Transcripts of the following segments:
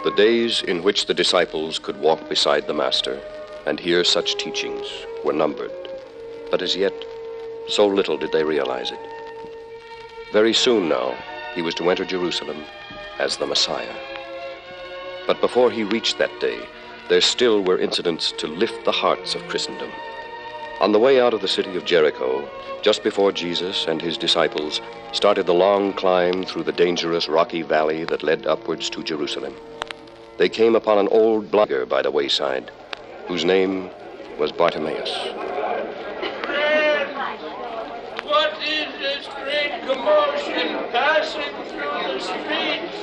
The days in which the disciples could walk beside the Master and hear such teachings were numbered, but as yet, so little did they realize it. Very soon now, he was to enter Jerusalem as the Messiah. But before he reached that day, there still were incidents to lift the hearts of Christendom. On the way out of the city of Jericho, just before Jesus and his disciples started the long climb through the dangerous rocky valley that led upwards to Jerusalem, they came upon an old beggar by the wayside, whose name was Bartimaeus. Friend, what is this great commotion passing through the streets?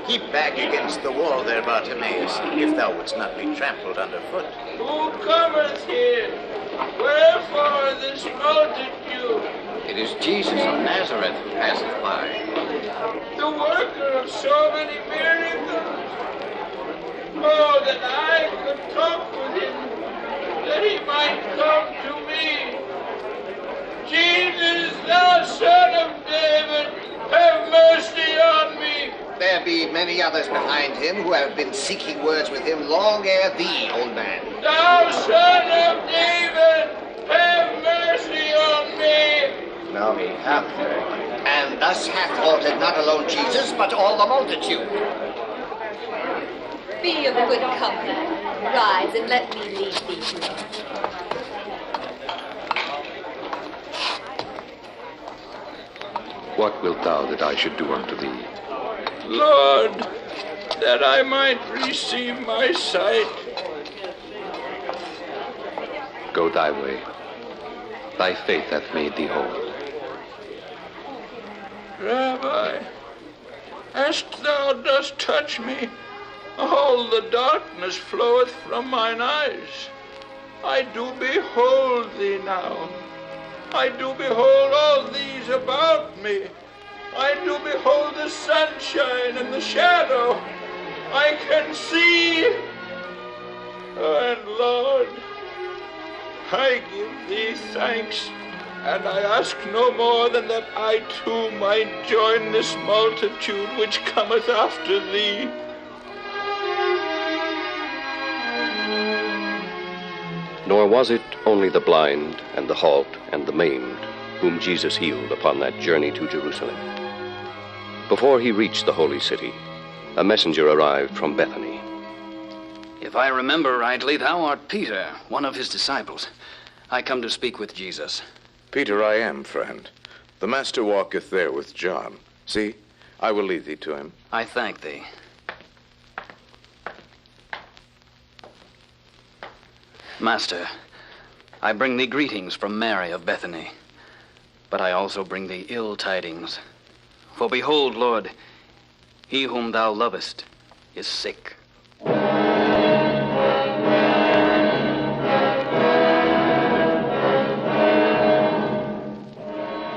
Keep back against the wall there, Bartimaeus, if thou wouldst not be trampled underfoot. Who cometh here? Wherefore this multitude? It is Jesus of Nazareth who passeth by. The worker of so many miracles. Oh, that I could talk with him, that he might come to me. Jesus, thou Son of David, have mercy on me. There be many others behind him who have been seeking words with him long ere thee, old man. Thou Son of David, have mercy on me. Now he hath heard, and thus hath altered not alone Jesus, but all the multitude. Be of good company. Rise and let me lead thee to him. What wilt thou that I should do unto thee? Lord, that I might receive my sight. Go thy way. Thy faith hath made thee whole. Rabbi, as thou dost touch me, all the darkness floweth from mine eyes. I do behold thee now. I do behold all these about me. I do behold the sunshine and the shadow. I can see. And Lord, I give thee thanks, and I ask no more than that I too might join this multitude which cometh after thee. Nor was it only the blind and the halt and the maimed whom Jesus healed upon that journey to Jerusalem. Before he reached the holy city, a messenger arrived from Bethany. If I remember rightly, thou art Peter, one of his disciples. I come to speak with Jesus. Peter I am, friend. The Master walketh there with John. See, I will lead thee to him. I thank thee. Master, I bring thee greetings from Mary of Bethany, but I also bring thee ill tidings. For behold, Lord, he whom thou lovest is sick.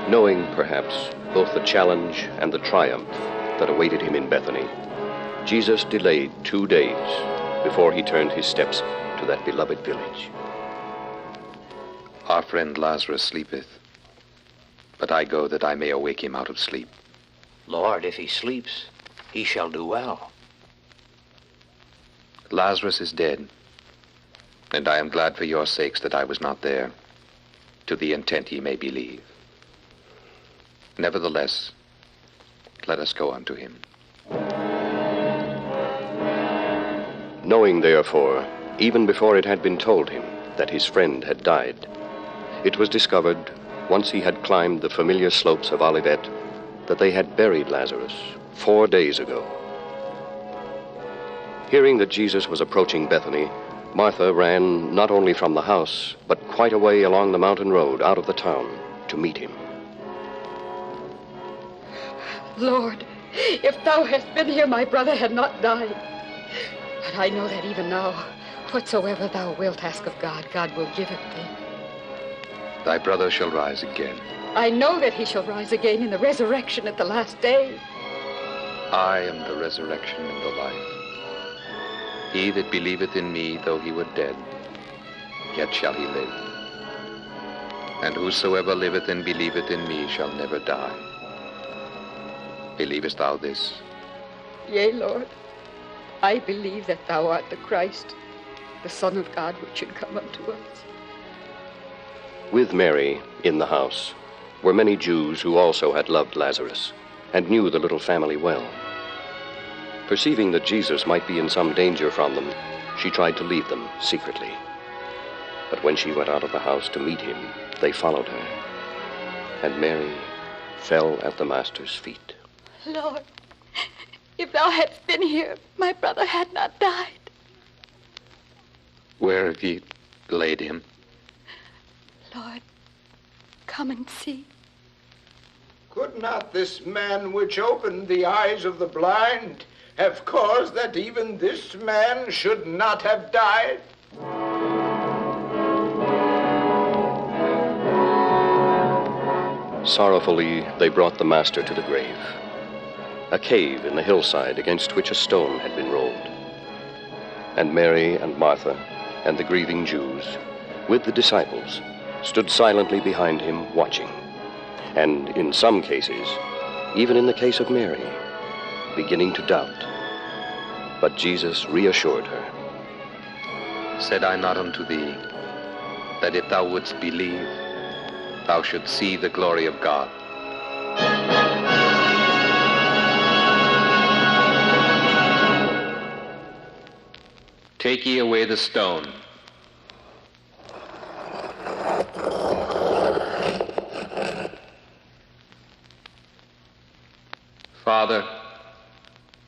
Knowing, perhaps, both the challenge and the triumph that awaited him in Bethany, Jesus delayed 2 days before he turned his steps to that beloved village. Our friend Lazarus sleepeth, but I go that I may awake him out of sleep. Lord, if he sleeps, he shall do well. Lazarus is dead, and I am glad for your sakes that I was not there, to the intent ye may believe. Nevertheless, let us go unto him. Knowing, therefore, even before it had been told him that his friend had died, it was discovered, once he had climbed the familiar slopes of Olivet, that they had buried Lazarus 4 days ago. Hearing that Jesus was approaching Bethany, Martha ran not only from the house, but quite a way along the mountain road out of the town to meet him. Lord, if thou hadst been here, my brother had not died. But I know that even now, whatsoever thou wilt ask of God, God will give it thee. Thy brother shall rise again. I know that he shall rise again in the resurrection at the last day. I am the resurrection and the life. He that believeth in me, though he were dead, yet shall he live. And whosoever liveth and believeth in me shall never die. Believest thou this? Yea, Lord, I believe that thou art the Christ, the Son of God, which should come unto us. With Mary in the house were many Jews who also had loved Lazarus and knew the little family well. Perceiving that Jesus might be in some danger from them, she tried to leave them secretly. But when she went out of the house to meet him, they followed her. And Mary fell at the Master's feet. Lord, if thou hadst been here, my brother had not died. Where have ye laid him? Lord, come and see. Could not this man which opened the eyes of the blind have caused that even this man should not have died? Sorrowfully, they brought the Master to the grave, a cave in the hillside against which a stone had been rolled. And Mary and Martha and the grieving Jews, with the disciples, stood silently behind him, watching. And in some cases, even in the case of Mary, beginning to doubt. But Jesus reassured her. Said I not unto thee, that if thou wouldst believe, thou shouldst see the glory of God? Take ye away the stone. Father,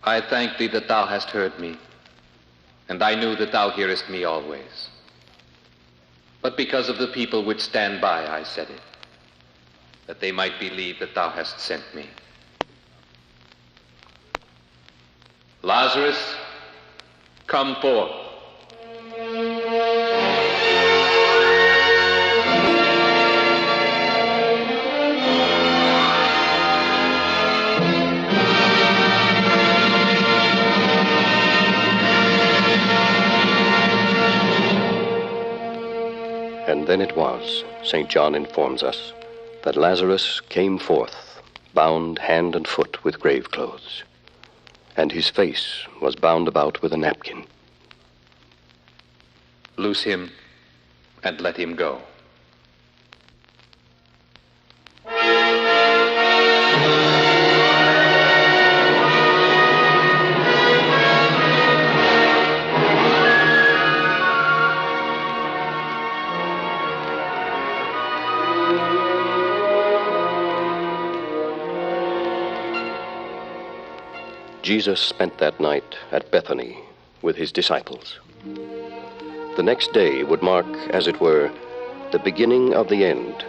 I thank thee that thou hast heard me, and I knew that thou hearest me always. But because of the people which stand by, I said it, that they might believe that thou hast sent me. Lazarus, come forth. And then it was, St. John informs us, that Lazarus came forth, bound hand and foot with grave clothes, and his face was bound about with a napkin. Loose him and let him go. Jesus spent that night at Bethany with his disciples. The next day would mark, as it were, the beginning of the end,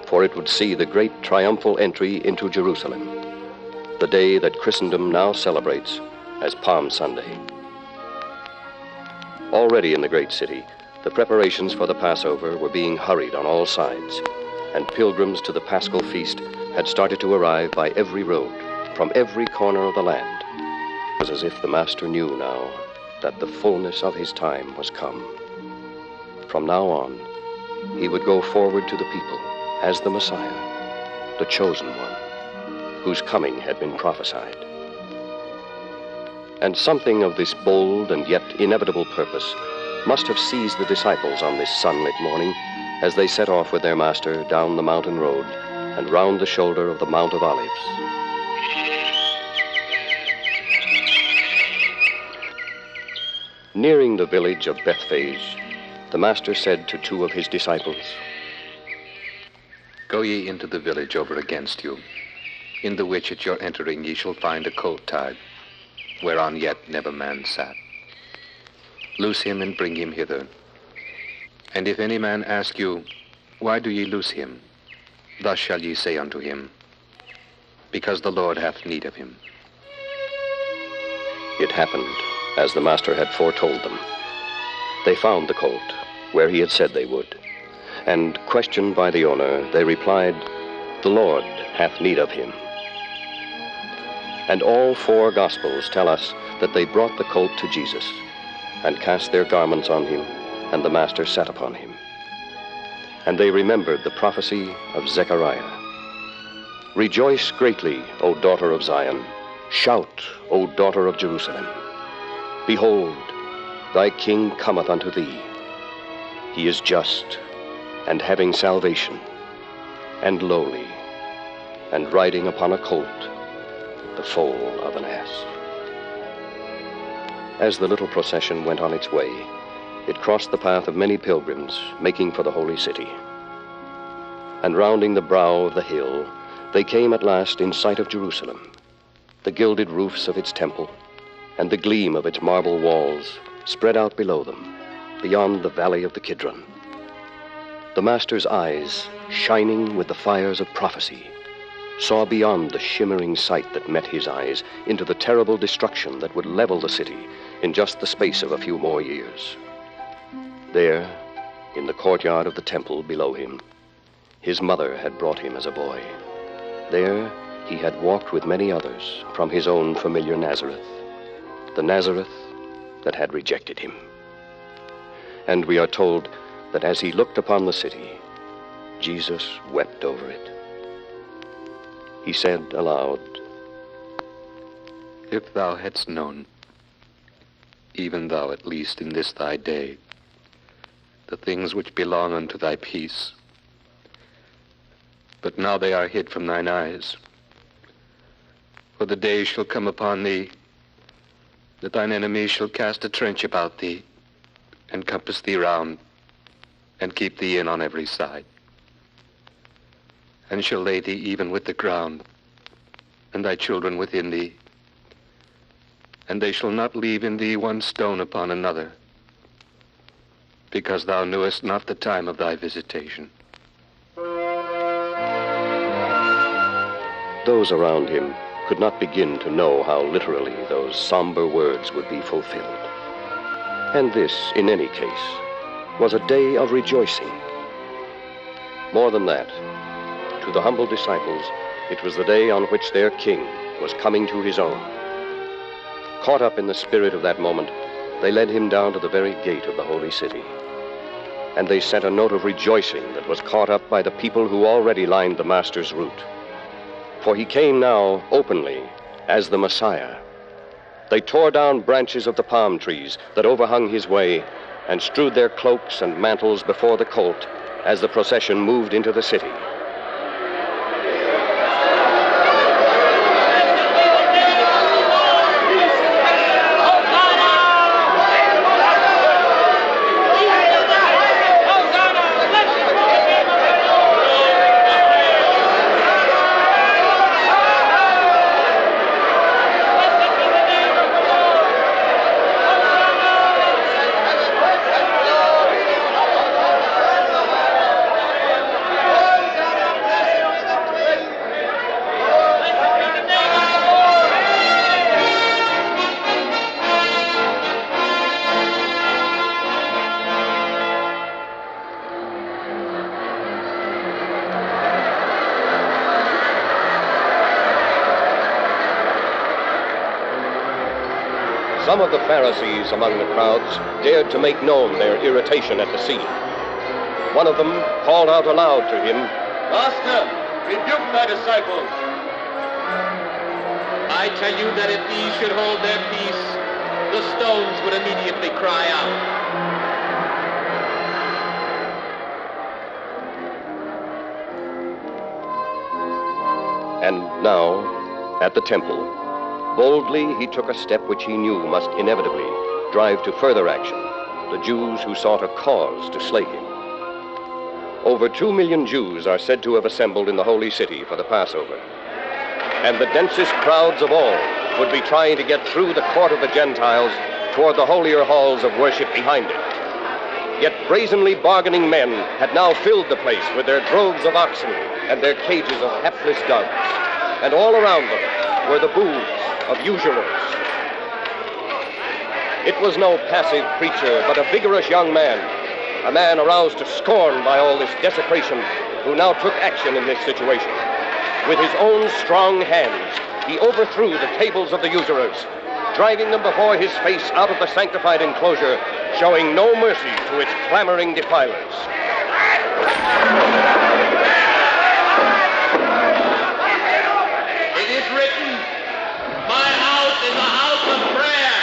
for it would see the great triumphal entry into Jerusalem, the day that Christendom now celebrates as Palm Sunday. Already in the great city, the preparations for the Passover were being hurried on all sides, and pilgrims to the Paschal feast had started to arrive by every road, from every corner of the land. It was as if the Master knew now that the fullness of his time was come. From now on, he would go forward to the people as the Messiah, the chosen one, whose coming had been prophesied. And something of this bold and yet inevitable purpose must have seized the disciples on this sunlit morning as they set off with their Master down the mountain road and round the shoulder of the Mount of Olives. Nearing the village of Bethphage, the Master said to two of his disciples, Go ye into the village over against you, in the which at your entering ye shall find a colt tied, whereon yet never man sat. Loose him and bring him hither. And if any man ask you, Why do ye loose him? Thus shall ye say unto him, Because the Lord hath need of him. It happened as the Master had foretold them. They found the colt where he had said they would, and questioned by the owner, they replied, The Lord hath need of him. And all four Gospels tell us that they brought the colt to Jesus and cast their garments on him, and the Master sat upon him. And they remembered the prophecy of Zechariah. Rejoice greatly, O daughter of Zion. Shout, O daughter of Jerusalem. Behold, thy king cometh unto thee. He is just, and having salvation, and lowly, and riding upon a colt, the foal of an ass. As the little procession went on its way, it crossed the path of many pilgrims making for the holy city. And rounding the brow of the hill, they came at last in sight of Jerusalem, the gilded roofs of its temple, and the gleam of its marble walls spread out below them, beyond the valley of the Kidron. The Master's eyes, shining with the fires of prophecy, saw beyond the shimmering sight that met his eyes into the terrible destruction that would level the city in just the space of a few more years. There, in the courtyard of the temple below him, his mother had brought him as a boy. There, he had walked with many others from his own familiar Nazareth, the Nazareth that had rejected him. And we are told that as he looked upon the city, Jesus wept over it. He said aloud, If thou hadst known, even thou at least in this thy day, the things which belong unto thy peace, but now they are hid from thine eyes. For the day shall come upon thee, that thine enemies shall cast a trench about thee, and compass thee round, and keep thee in on every side, and shall lay thee even with the ground, and thy children within thee, and they shall not leave in thee one stone upon another, because thou knewest not the time of thy visitation. Those around him could not begin to know how literally those somber words would be fulfilled. And this, in any case, was a day of rejoicing. More than that, to the humble disciples, it was the day on which their king was coming to his own. Caught up in the spirit of that moment, they led him down to the very gate of the holy city. And they sent a note of rejoicing that was caught up by the people who already lined the Master's route. For he came now openly as the Messiah. They tore down branches of the palm trees that overhung his way and strewed their cloaks and mantles before the colt as the procession moved into the city. Some of the Pharisees among the crowds dared to make known their irritation at the scene. One of them called out aloud to him, Master, rebuke thy disciples. I tell you that if these should hold their peace, the stones would immediately cry out. And now, at the temple, boldly he took a step which he knew must inevitably drive to further action the Jews who sought a cause to slay him. Over 2 million Jews are said to have assembled in the holy city for the Passover. And the densest crowds of all would be trying to get through the court of the Gentiles toward the holier halls of worship behind it. Yet brazenly bargaining men had now filled the place with their droves of oxen and their cages of hapless doves. And all around them were the booths of usurers. It was no passive preacher, but a vigorous young man, a man aroused to scorn by all this desecration, who now took action in this situation. With his own strong hands, he overthrew the tables of the usurers, driving them before his face out of the sanctified enclosure, showing no mercy to its clamoring defilers. It is written, my house is a house of prayer,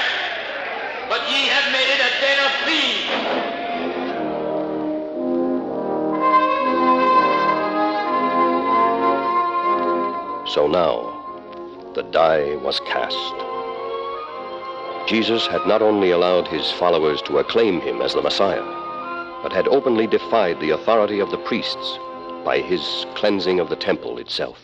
So now, the die was cast. Jesus had not only allowed his followers to acclaim him as the Messiah, but had openly defied the authority of the priests by his cleansing of the temple itself.